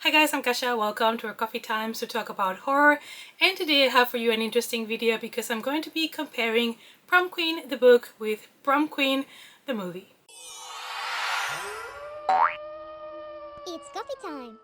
Hi guys, I'm Kasha. Welcome to our coffee times to talk about horror. And today I have for you an interesting video because I'm going to be comparing Prom Queen the book with Prom Queen the movie. It's coffee time!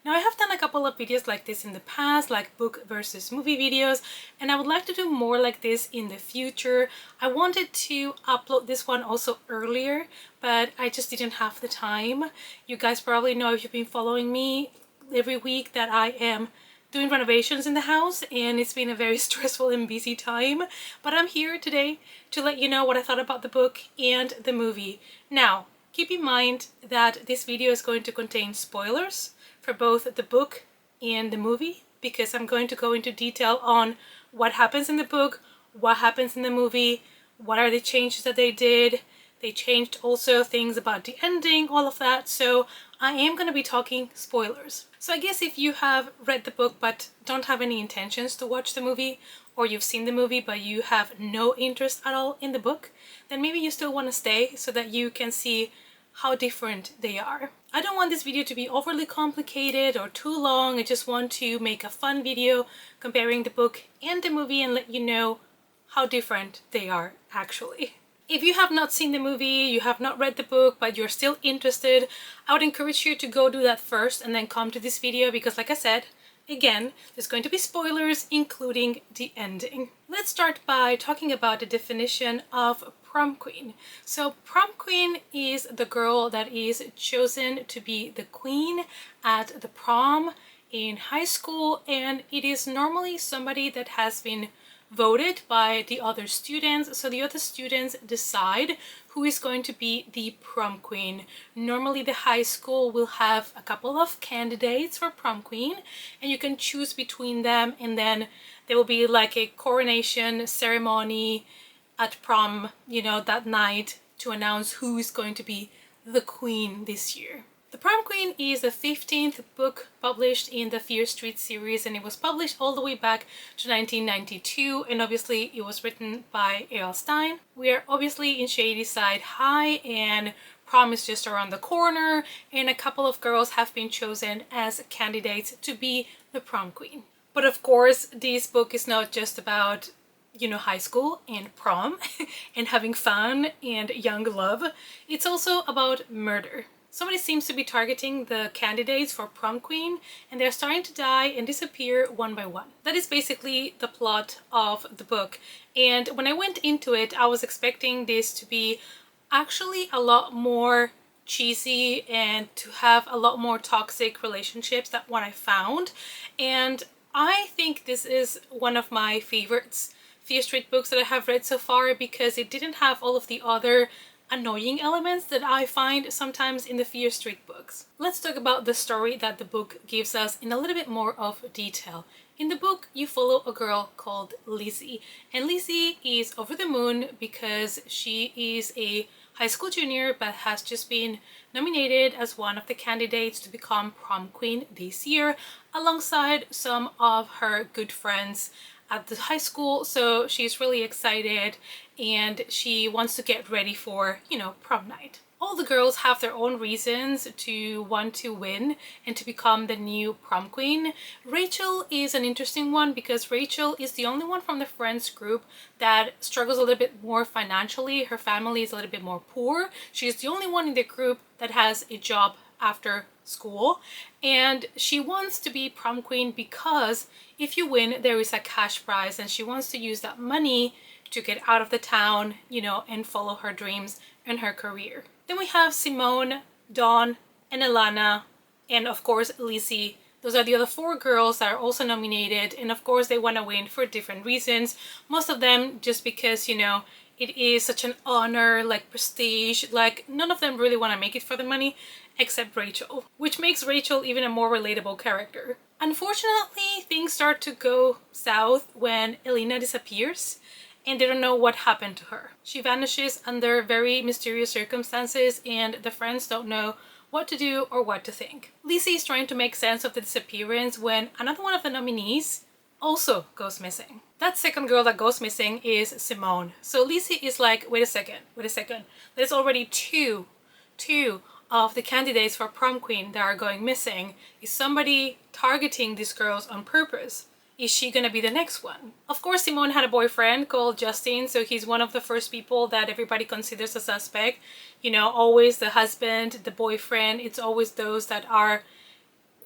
Now I have done a couple of videos like this in the past, like book versus movie videos, and I would like to do more like this in the future. I wanted to upload this one also earlier, but I just didn't have the time. You guys probably know, if you've been following me every week, that I am doing renovations in the house and it's been a very stressful and busy time. But I'm here today to let you know what I thought about the book and the movie. Now, keep in mind that this video is going to contain spoilers for both the book and the movie, because I'm going to go into detail on what happens in the book, what happens in the movie, what are the changes that they did. They changed also things about the ending, all of that. So I am going to be talking spoilers. So I guess if you have read the book but don't have any intentions to watch the movie, or you've seen the movie but you have no interest at all in the book, then maybe you still want to stay so that you can see how different they are. I don't want this video to be overly complicated or too long. I just want to make a fun video comparing the book and the movie and let you know how different they are actually. If you have not seen the movie, you have not read the book, but you're still interested, I would encourage you to go do that first and then come to this video because, like I said, again, there's going to be spoilers, including the ending. Let's start by talking about the definition of Prom Queen. So Prom Queen is the girl that is chosen to be the queen at the prom in high school, and it is normally somebody that has been voted by the other students. So the other students decide who is going to be the prom queen. Normally the high school will have a couple of candidates for prom queen and you can choose between them, and then there will be like a coronation ceremony at prom, you know, that night to announce who is going to be the queen this year. The Prom Queen is the 15th book published in the Fear Street series, and it was published all the way back to 1992, and obviously it was written by A.L. Stein. We are obviously in Shadyside High and prom is just around the corner, and a couple of girls have been chosen as candidates to be the prom queen. But of course, this book is not just about, you know, high school and prom and having fun and young love. It's also about murder. Somebody seems to be targeting the candidates for prom queen, and they're starting to die and disappear one by one. That is basically the plot of the book. And when I went into it, I was expecting this to be actually a lot more cheesy and to have a lot more toxic relationships than what I found. And I think this is one of my favorites Fear Street books that I have read so far, because it didn't have all of the other annoying elements that I find sometimes in the Fear Street books. Let's talk about the story that the book gives us in a little bit more of detail. In the book, you follow a girl called Lizzie, and Lizzie is over the moon because she is a high school junior but has just been nominated as one of the candidates to become prom queen this year, alongside some of her good friends at the high school. So she's really excited and she wants to get ready for, you know, prom night. All the girls have their own reasons to want to win and to become the new prom queen. Rachel is an interesting one because Rachel is the only one from the friends group that struggles a little bit more financially. Her family is a little bit more poor. She's the only one in the group that has a job after school, and she wants to be prom queen because if you win there is a cash prize, and she wants to use that money to get out of the town, you know, and follow her dreams and her career. Then we have Simone, Dawn, and Alana, and of course Lizzie. Those are the other four girls that are also nominated, and of course they want to win for different reasons. Most of them just because, you know, it is such an honor, like prestige. Like, none of them really want to make it for the money except Rachel, which makes Rachel even a more relatable character. Unfortunately, things start to go south when Elena disappears and they don't know what happened to her. She vanishes under very mysterious circumstances and the friends don't know what to do or what to think. Lizzie is trying to make sense of the disappearance when another one of the nominees also goes missing. That second girl that goes missing is Simone. So Lizzie is like, wait a second, there's already two of the candidates for prom queen that are going missing. Is somebody targeting these girls on purpose? Is she gonna be the next one? Of course, Simone had a boyfriend called Justin, so he's one of the first people that everybody considers a suspect. You know, always the husband, the boyfriend, it's always those that are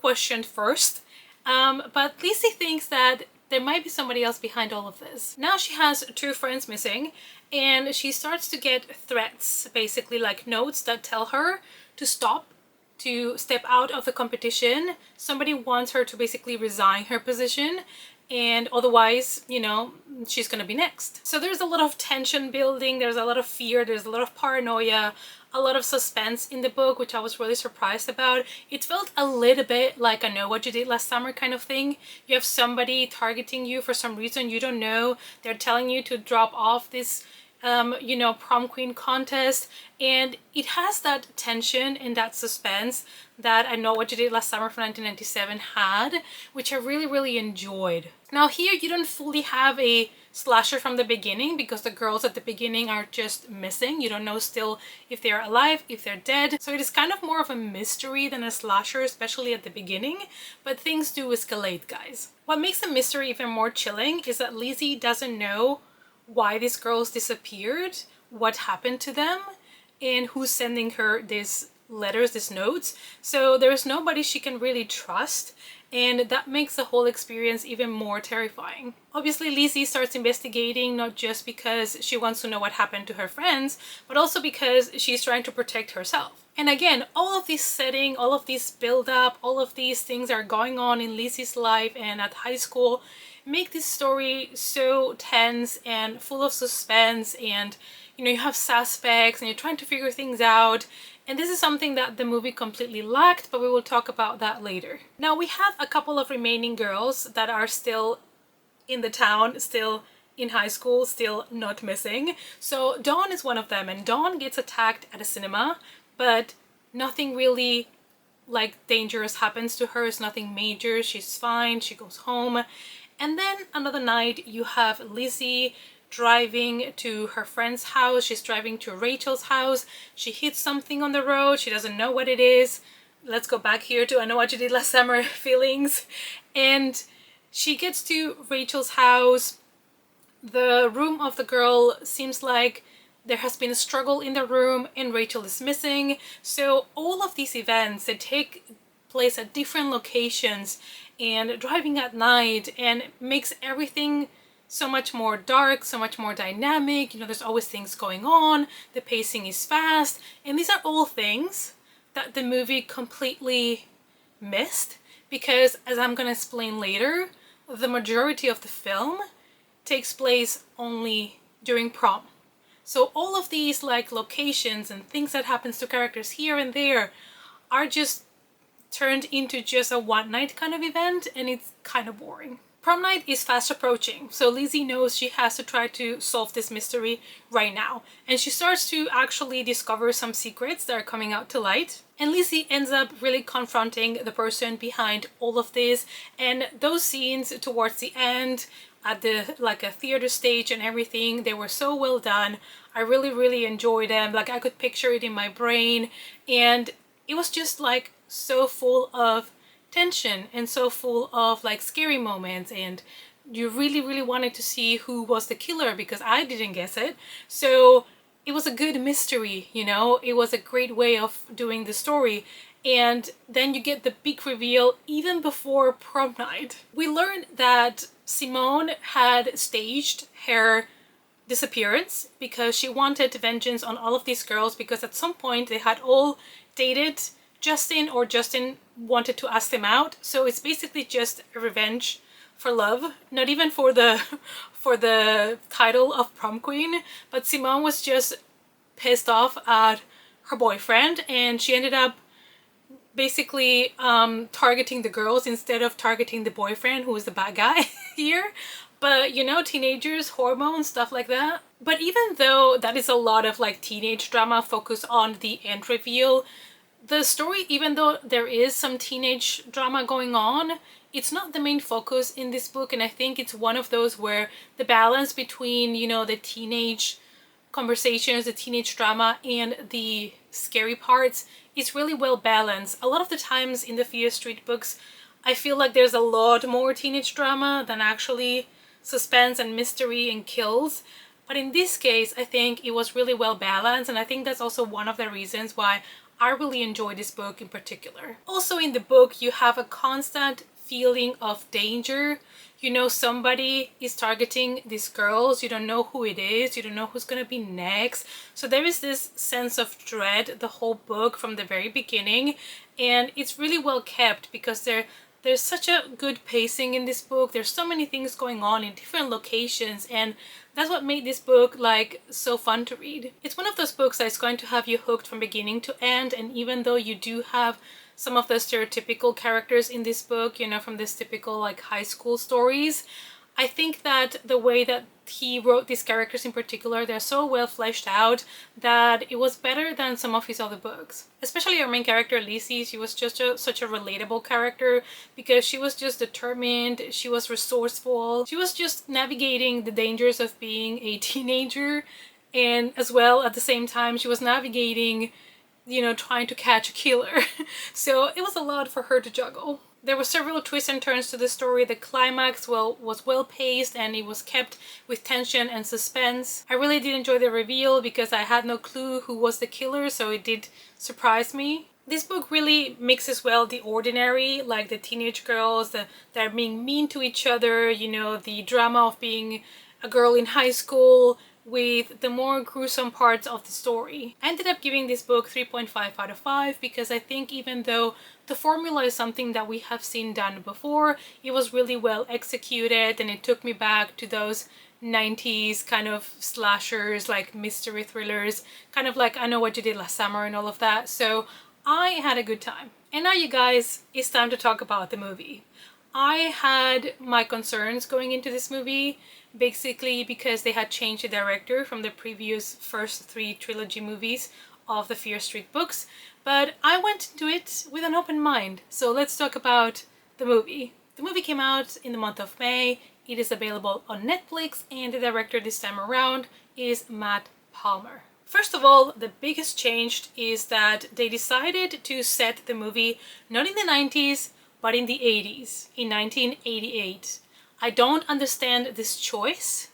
questioned first. But Lizzie thinks that there might be somebody else behind all of this. Now she has 2 friends missing, and she starts to get threats, basically like notes that tell her to stop, to step out of the competition. Somebody wants her to basically resign her position, and otherwise, you know, she's gonna be next. So there's a lot of tension building, there's a lot of fear, there's a lot of paranoia, a lot of suspense in the book, which I was really surprised about. It felt a little bit like a Know What You Did Last Summer kind of thing. You have somebody targeting you for some reason you don't know. They're telling you to drop off this you know, prom queen contest, and it has that tension and that suspense that I Know What You Did Last Summer from 1997 had, which I really enjoyed. Now here you don't fully have a slasher from the beginning because the girls at the beginning are just missing. You don't know still if they're alive, if they're dead. So it is kind of more of a mystery than a slasher, especially at the beginning, but things do escalate, guys. What makes the mystery even more chilling is that Lizzie doesn't know why these girls disappeared, what happened to them, and who's sending her these letters, these notes. So there's nobody she can really trust, and that makes the whole experience even more terrifying. Obviously, Lizzie starts investigating not just because she wants to know what happened to her friends, but also because she's trying to protect herself. And again, all of this setting, all of this build-up, all of these things are going on in Lizzie's life and at high school, make this story so tense and full of suspense, and you know, you have suspects and you're trying to figure things out, and this is something that the movie completely lacked, but we will talk about that later. Now we have a couple of remaining girls that are still in the town, still in high school, still not missing. So Dawn is one of them, and Dawn gets attacked at a cinema, but nothing really like dangerous happens to her. It's nothing major, she's fine, she goes home. And then another night you have Lizzie driving to her friend's house. She's driving to Rachel's house. She hits something on the road. She doesn't know what it is. Let's go back here to I Know What You Did Last Summer feelings. And she gets to Rachel's house. The room of the girl seems like there has been a struggle in the room and Rachel is missing. So all of these events, they take place at different locations and driving at night, and makes everything so much more dark, so much more dynamic. You know, there's always things going on, the pacing is fast, and these are all things that the movie completely missed because, as I'm gonna explain later, the majority of the film takes place only during prom. So all of these like locations and things that happens to characters here and there are just turned into just a one night kind of event, and it's kind of boring. Prom night is fast approaching, so Lizzie knows she has to try to solve this mystery right now, and she starts to actually discover some secrets that are coming out to light, and Lizzie ends up really confronting the person behind all of this. And those scenes towards the end at the like a theater stage and everything, they were so well done. I really enjoyed them. Like, I could picture it in my brain, and it was just like so full of tension and so full of like scary moments, and you really wanted to see who was the killer because I didn't guess it. So it was a good mystery, you know, it was a great way of doing the story. And then you get the big reveal even before prom night. We learned that Simone had staged her disappearance because she wanted vengeance on all of these girls, because at some point they had all dated Justin, or Justin wanted to ask them out. So it's basically just a revenge for love, not even for the title of prom queen, but Simone was just pissed off at her boyfriend, and she ended up basically targeting the girls instead of targeting the boyfriend, who was the bad guy here. But you know, teenagers, hormones, stuff like that. But even though that is a lot of like teenage drama focused on the end reveal, the story, even though there is some teenage drama going on, it's not the main focus in this book. And I think it's one of those where the balance between, you know, the teenage conversations, the teenage drama, and the scary parts is really well balanced. A lot of the times in the Fear Street books, I feel like there's a lot more teenage drama than actually suspense and mystery and kills. But in this case, I think it was really well balanced, and I think that's also one of the reasons why I really enjoy this book in particular. Also in the book, you have a constant feeling of danger. You know somebody is targeting these girls, you don't know who it is, you don't know who's gonna be next. So there is this sense of dread the whole book from the very beginning, and it's really well kept because there's such a good pacing in this book. There's so many things going on in different locations, and that's what made this book like so fun to read. It's one of those books that's going to have you hooked from beginning to end, and even though you do have some of the stereotypical characters in this book, you know, from this typical like high school stories, I think that the way that he wrote these characters in particular, they're so well fleshed out that it was better than some of his other books. Especially our main character, Lizzie, she was just such a relatable character because she was just determined, she was resourceful, she was just navigating the dangers of being a teenager, and as well at the same time she was navigating, you know, trying to catch a killer. So it was a lot for her to juggle. There were several twists and turns to the story. The climax was well paced and it was kept with tension and suspense. I really did enjoy the reveal because I had no clue who was the killer, so it did surprise me. This book really mixes well the ordinary, like the teenage girls that are being mean to each other, you know, the drama of being a girl in high school, with the more gruesome parts of the story. I ended up giving this book 3.5 out of 5 because I think even though the formula is something that we have seen done before, it was really well executed and it took me back to those 90s kind of slashers, like mystery thrillers, kind of like I Know What You Did Last Summer and all of that. So I had a good time. And now you guys, it's time to talk about the movie. I had my concerns going into this movie, basically because they had changed the director from the previous first 3 trilogy movies of the Fear Street books, but I went into it with an open mind. So let's talk about the movie. The movie came out in the month of May. It is available on Netflix, and the director this time around is Matt Palmer. First of all, the biggest change is that they decided to set the movie not in the 90s, but in the 80s, in 1988. I don't understand this choice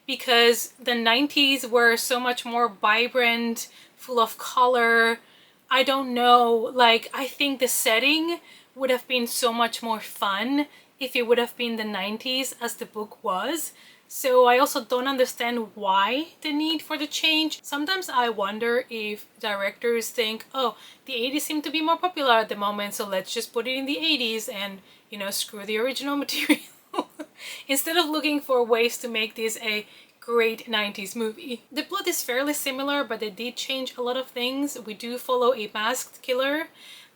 because the 90s were so much more vibrant, full of color. I don't know, like, I think the setting would have been so much more fun if it would have been the 90s as the book was. So I also don't understand why the need for the change. Sometimes I wonder if directors think, oh, the 80s seem to be more popular at the moment, so let's just put it in the 80s and, you know, screw the original material. Instead of looking for ways to make this a great 90s movie. The plot is fairly similar, but they did change a lot of things. We do follow a masked killer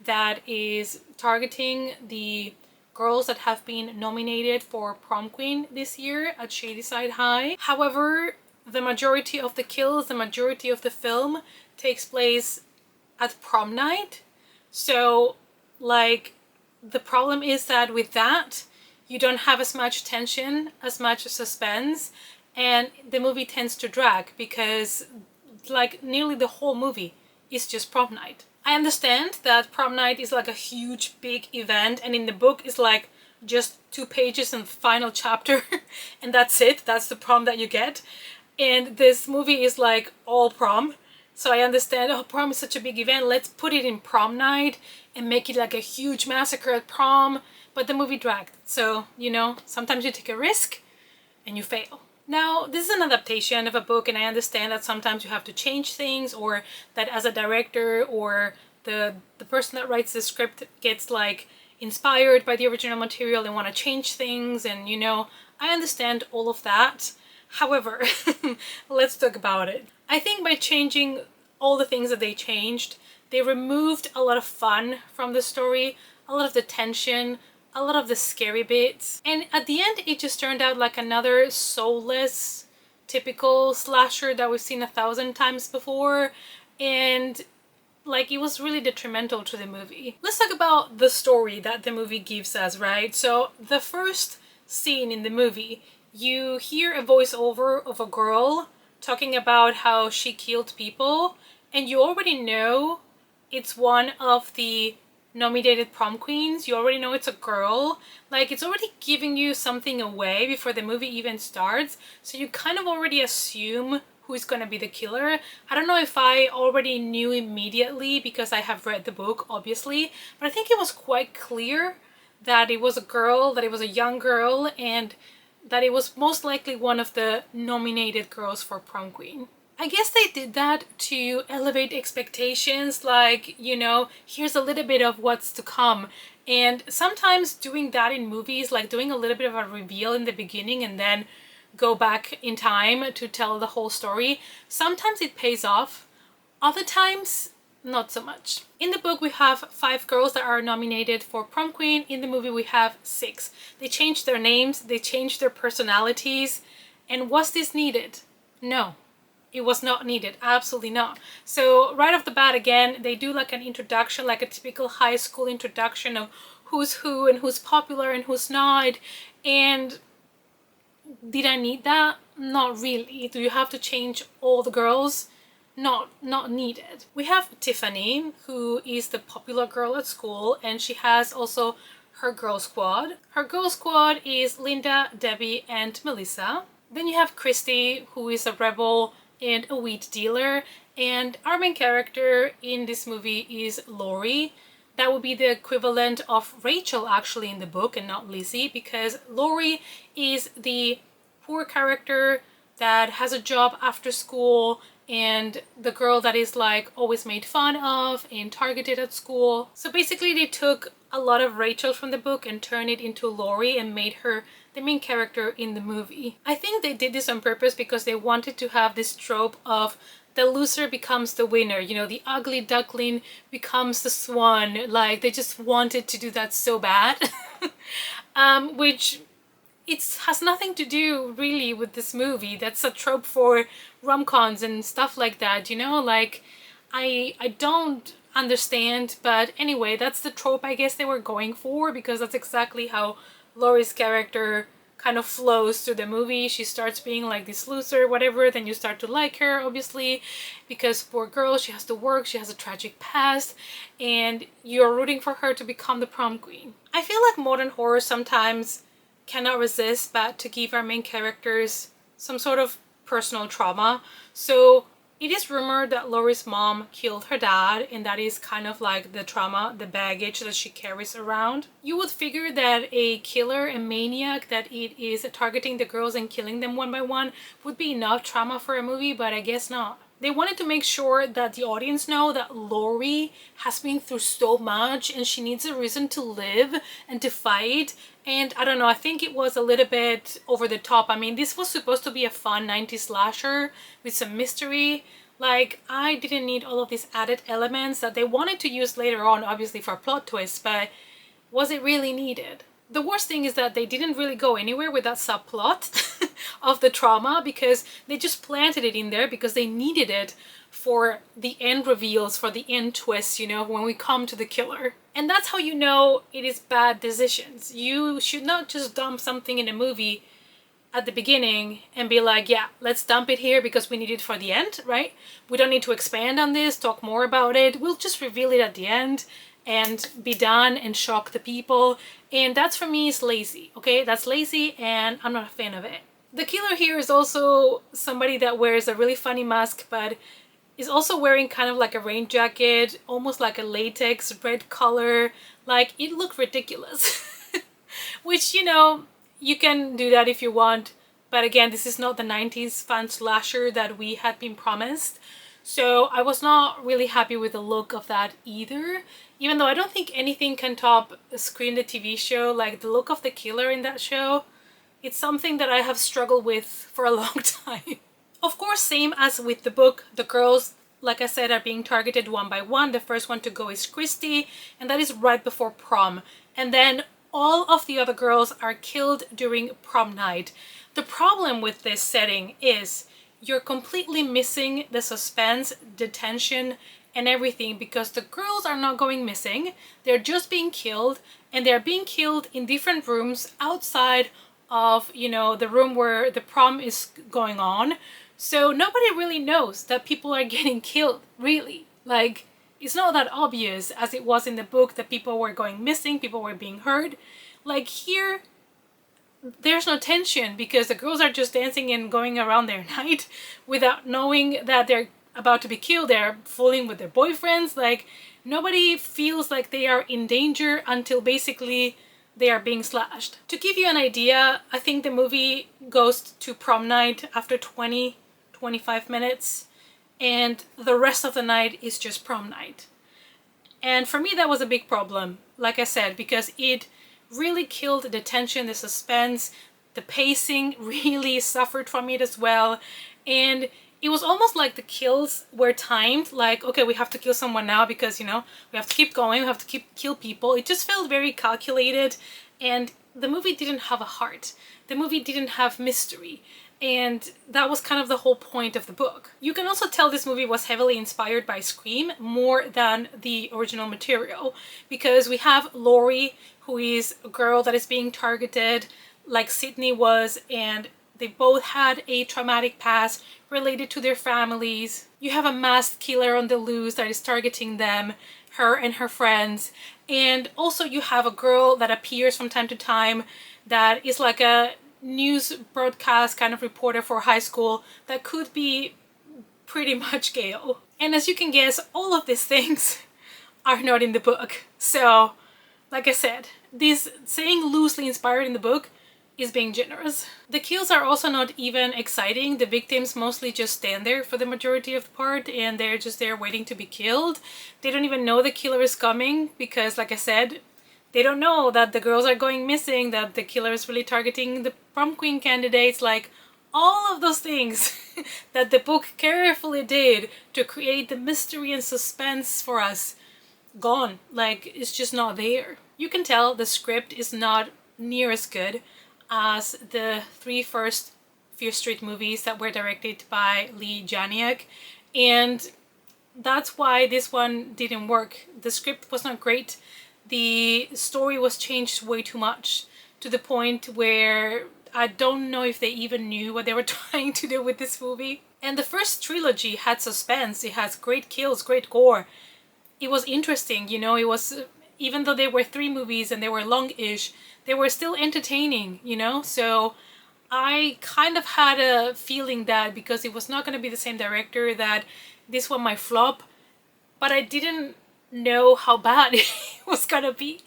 that is targeting the girls that have been nominated for prom queen this year at Shadyside High. However, the majority of the kills, the majority of the film takes place at prom night. So, like, the problem is that with that, you don't have as much tension, as much suspense, and the movie tends to drag because, like, nearly the whole movie is just prom night. I understand that prom night is like a huge big event, and in the book is like just 2 pages and the final chapter and that's it, that's the prom that you get. And this movie is like all prom, so I understand, oh, prom is such a big event, let's put it in prom night and make it like a huge massacre at prom. But the movie dragged, so, you know, sometimes you take a risk and you fail. Now, this is an adaptation of a book, and I understand that sometimes you have to change things, or that as a director or the person that writes the script gets like inspired by the original material and want to change things, and, you know, I understand all of that. However, let's talk about it. I think by changing all the things that they changed, they removed a lot of fun from the story, a lot of the tension, a lot of the scary bits, and at the end it just turned out like another soulless typical slasher that we've seen 1,000 times before, and like it was really detrimental to the movie. Let's talk about the story that the movie gives us, right? So the first scene in the movie, you hear a voiceover of a girl talking about how she killed people, and you already know it's one of the nominated prom queens. You already know it's a girl. Like, it's already giving you something away before the movie even starts, so you kind of already assume who's gonna be the killer. I don't know if I already knew immediately because I have read the book, obviously, but I think it was quite clear that it was a girl, that it was a young girl, and that it was most likely one of the nominated girls for prom queen. I guess they did that to elevate expectations, like, you know, here's a little bit of what's to come. And sometimes doing that in movies, like doing a little bit of a reveal in the beginning and then go back in time to tell the whole story, sometimes it pays off. Other times, not so much. In the book, we have 5 girls that are nominated for prom queen. In the movie, we have 6. They changed their names, they changed their personalities. And was this needed? No. It was not needed, absolutely not. So right off the bat, again, they do like an introduction, like a typical high school introduction of who's who and who's popular and who's not. And did I need that? Not really. Do you have to change all the girls? Not needed. We have Tiffany, who is the popular girl at school, and she has also her girl squad. Her girl squad is Linda, Debbie, and Melissa. Then you have Christy, who is a rebel and a weed dealer, and our main character in this movie is Lori. That would be the equivalent of Rachel actually in the book and not Lizzie, because Lori is the poor character that has a job after school and the girl that is like always made fun of and targeted at school. So basically they took a lot of Rachel from the book and turned it into Lori and made her the main character in the movie. I think they did this on purpose because they wanted to have this trope of the loser becomes the winner, you know, the ugly duckling becomes the swan. Like, they just wanted to do that so bad. Which it has nothing to do really with this movie. That's a trope for rom-coms and stuff like that, you know? Like, I don't understand, but anyway, that's the trope I guess they were going for, because that's exactly how Laurie's character kind of flows through the movie. She starts being like this loser, whatever, then you start to like her, obviously, because poor girl, she has to work, she has a tragic past, and you're rooting for her to become the prom queen. I feel like modern horror sometimes cannot resist but to give our main characters some sort of personal trauma. So it is rumored that Laurie's mom killed her dad, and that is kind of like the trauma, the baggage that she carries around. You would figure that a killer, a maniac, that it is targeting the girls and killing them one by one would be enough trauma for a movie, but I guess not. They wanted to make sure that the audience know that Laurie has been through so much and she needs a reason to live and to fight. And I don't know, I think it was a little bit over the top. I mean, this was supposed to be a fun 90s slasher with some mystery. Like, I didn't need all of these added elements that they wanted to use later on, obviously for plot twists, but was it really needed? The worst thing is that they didn't really go anywhere with that subplot of the trauma, because they just planted it in there because they needed it for the end reveals, for the end twists, you know, when we come to the killer. And that's how you know it is bad decisions. You should not just dump something in a movie at the beginning and be like, yeah, let's dump it here because we need it for the end, right? We don't need to expand on this, talk more about it. We'll just reveal it at the end and be done and shock the people. And that's, for me, is lazy, okay? That's lazy and I'm not a fan of it. The killer here is also somebody that wears a really funny mask, but is also wearing kind of like a rain jacket, almost like a latex red color. Like, it looked ridiculous. Which, you know, you can do that if you want, but again, this is not the 90s fun slasher that we had been promised. So I was not really happy with the look of that either, even though I don't think anything can top Scream the TV show. Like, the look of the killer in that show, it's something that I have struggled with for a long time. Of course, same as with the book, the girls, like I said, are being targeted one by one. The first one to go is Christy, and that is right before prom. And then all of the other girls are killed during prom night. The problem with this setting is you're completely missing the suspense, the tension, and everything, because the girls are not going missing. They're just being killed, and they're being killed in different rooms outside of, you know, the room where the prom is going on. So nobody really knows that people are getting killed, really. Like, it's not that obvious as it was in the book that people were going missing, people were being hurt. Like here, there's no tension because the girls are just dancing and going around their night without knowing that they're about to be killed. They're fooling with their boyfriends. Like, nobody feels like they are in danger until basically they are being slashed. To give you an idea, I think the movie goes to prom night after 25 minutes, and the rest of the night is just prom night. And for me, that was a big problem, like I said, because it really killed the tension, the suspense, the pacing really suffered from it as well. And it was almost like the kills were timed, like, okay, we have to kill someone now because, you know, we have to keep going, we have to kill people. It just felt very calculated, and the movie didn't have a heart. The movie didn't have mystery. And that was kind of the whole point of the book. You can also tell this movie was heavily inspired by Scream more than the original material, because we have Laurie, who is a girl that is being targeted like Sydney was, and they both had a traumatic past related to their families. You have a masked killer on the loose that is targeting them, her and her friends. And also you have a girl that appears from time to time that is like a news broadcast kind of reporter for high school that could be pretty much Gail. And as you can guess, all of these things are not in the book. So, like I said, this saying loosely inspired in the book is being generous. The kills are also not even exciting. The victims mostly just stand there for the majority of the part, and they're just there waiting to be killed. They don't even know the killer is coming because, like I said, they don't know that the girls are going missing, that the killer is really targeting the prom queen candidates. Like, all of those things that the book carefully did to create the mystery and suspense for us, gone. Like, it's just not there. You can tell the script is not near as good as the three first Fear Street movies that were directed by Lee Janiak, and that's why this one didn't work. The script was not great. The story was changed way too much, to the point where I don't know if they even knew what they were trying to do with this movie. And the first trilogy had suspense. It has great kills, great gore. It was interesting, you know, it was, even though they were 3 movies and they were long-ish, they were still entertaining, you know? So I kind of had a feeling that because it was not going to be the same director, that this one might flop, but I didn't know how bad it was going to be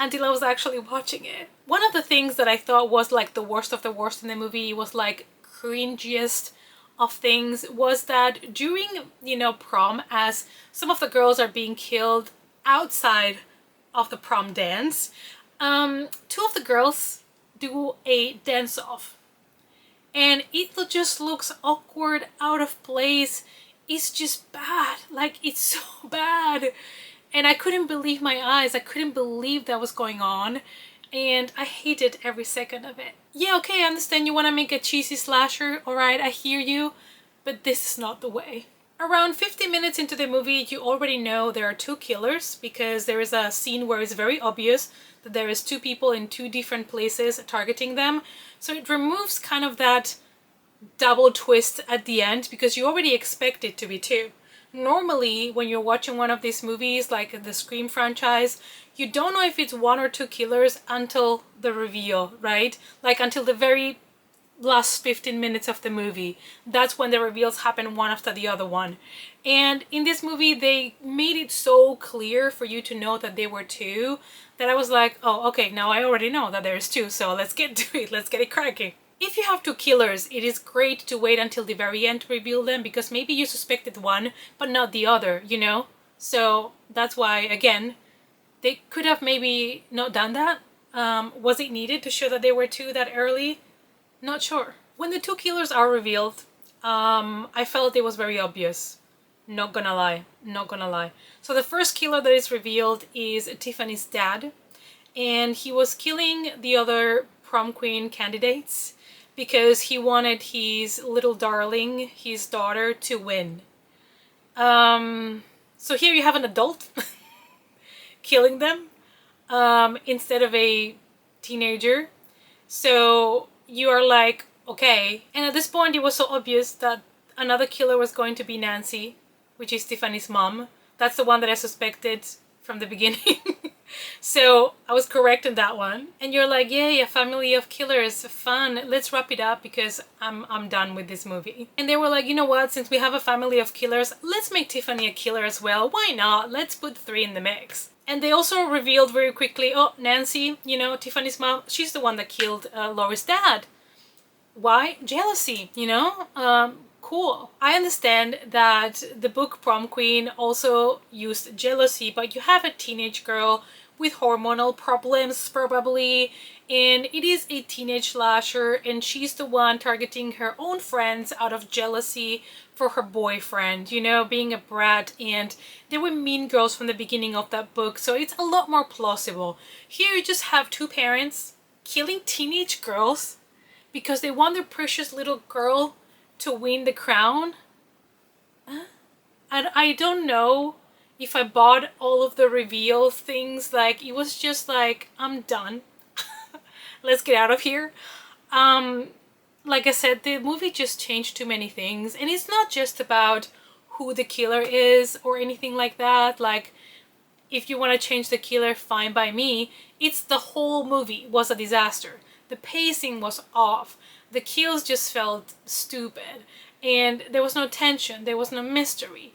until I was actually watching it. One of the things that I thought was like the worst of the worst in the movie, was like cringiest of things, was that during, you know, prom, as some of the girls are being killed outside of the prom dance, 2 of the girls do a dance-off, and it just looks awkward, out of place. It's just bad. Like, it's so bad. And I couldn't believe my eyes. I couldn't believe that was going on. And I hated every second of it. Yeah, okay, I understand you want to make a cheesy slasher. Alright, I hear you. But this is not the way. Around 50 minutes into the movie, you already know there are 2 killers, because there is a scene where it's very obvious that there is 2 people in 2 different places targeting them. So it removes kind of that double twist at the end, because you already expect it to be 2. Normally, when you're watching one of these movies, like the Scream franchise, you don't know if it's 1 or 2 killers until the reveal, right? Like until the very last 15 minutes of the movie. That's when the reveals happen one after the other one. And in this movie, they made it so clear for you to know that they were 2, that I was like, oh, okay, now I already know that there's 2, so let's get to it, let's get it cracking. If you have 2 killers, it is great to wait until the very end to reveal them, because maybe you suspected one, but not the other, you know? So that's why, again, they could have maybe not done that. Was it needed to show that they were 2 that early? Not sure. When the 2 killers are revealed, I felt it was very obvious. Not gonna lie. Not gonna lie. So the first killer that is revealed is Tiffany's dad. And he was killing the other prom queen candidates because he wanted his little darling, his daughter, to win. So here you have an adult killing them instead of a teenager. So you are like, okay. And at this point, it was so obvious that another killer was going to be Nancy, which is Tiffany's mom. That's the one that I suspected from the beginning. So I was correct in that one. And you're like, yay, a family of killers, fun. Let's wrap it up because I'm done with this movie. And they were like, you know what? Since we have a family of killers, let's make Tiffany a killer as well. Why not? Let's put 3 in the mix. And they also revealed very quickly, oh, Nancy, you know, Tiffany's mom, she's the one that killed Laura's dad. Why? Jealousy, you know? Cool. I understand that the book Prom Queen also used jealousy, but you have a teenage girl with hormonal problems probably, and it is a teenage slasher, and she's the one targeting her own friends out of jealousy for her boyfriend, you know, being a brat, and they were mean girls from the beginning of that book, so it's a lot more plausible. Here you just have 2 parents killing teenage girls because they want their precious little girl to win the crown. And I don't know if I bought all of the reveal things. Like, it was just like, I'm done. Let's get out of here. Like I said, the movie just changed too many things, and it's not just about who the killer is or anything like that. Like, if you want to change the killer, fine by me. It's the whole movie was a disaster. The pacing was off. The kills just felt stupid, and there was no tension, there was no mystery.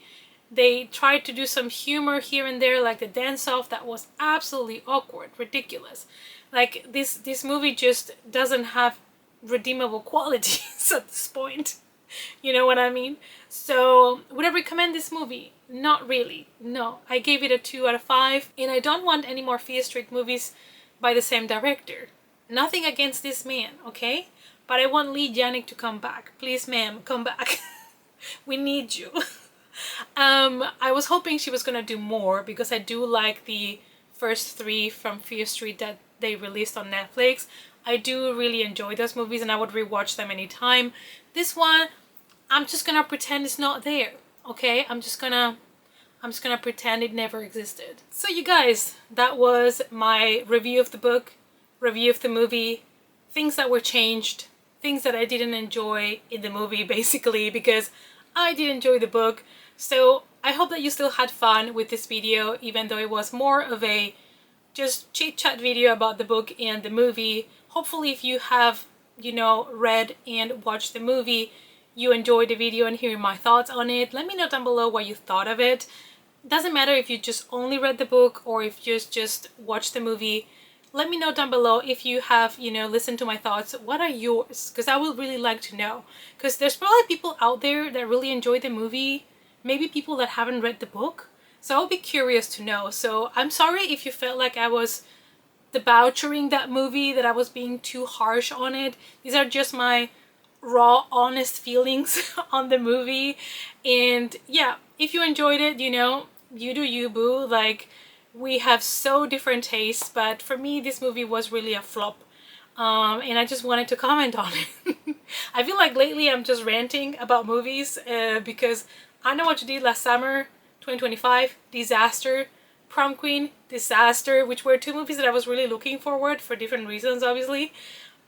They tried to do some humor here and there, like the dance-off, that was absolutely awkward, ridiculous. Like, this movie just doesn't have redeemable qualities at this point. You know what I mean? So, would I recommend this movie? Not really. No. I gave it a 2 out of 5, and I don't want any more Fear Street movies by the same director. Nothing against this man, okay? But I want Lee Janik to come back. Please, ma'am, come back. We need you. I was hoping she was gonna do more because I do like the first 3 from Fear Street that they released on Netflix. I do really enjoy those movies and I would rewatch them anytime. This one, I'm just gonna pretend it's not there, okay? I'm just gonna pretend it never existed. So you guys, that was my review of the book, review of the movie, things that were changed, things that I didn't enjoy in the movie, basically, because I did enjoy the book. So I hope that you still had fun with this video, even though it was more of a just chit-chat video about the book and the movie. Hopefully if you have, you know, read and watched the movie, you enjoyed the video and hearing my thoughts on it. Let me know down below what you thought of it. Doesn't matter if you just only read the book or if you just watched the movie. Let me know down below if you have, you know, listened to my thoughts. What are yours? Because I would really like to know. Because there's probably people out there that really enjoy the movie. Maybe people that haven't read the book. So I'll be curious to know. So I'm sorry if you felt like I was debauchering that movie, that I was being too harsh on it. These are just my raw, honest feelings on the movie. And yeah, if you enjoyed it, you know, you do you, boo. Like, we have so different tastes, but for me this movie was really a flop, and I just wanted to comment on it. I feel like lately I'm just ranting about movies because I Know What You Did Last Summer, 2025, disaster. Prom Queen, disaster, which were 2 movies that I was really looking forward for different reasons, obviously.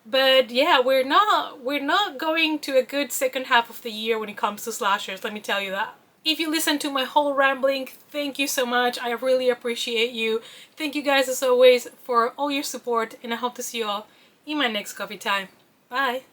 But yeah, we're not going to a good second half of the year when it comes to slashers, let me tell you that. If you listened to my whole rambling, thank you so much. I really appreciate you. Thank you guys as always for all your support, and I hope to see you all in my next coffee time. Bye!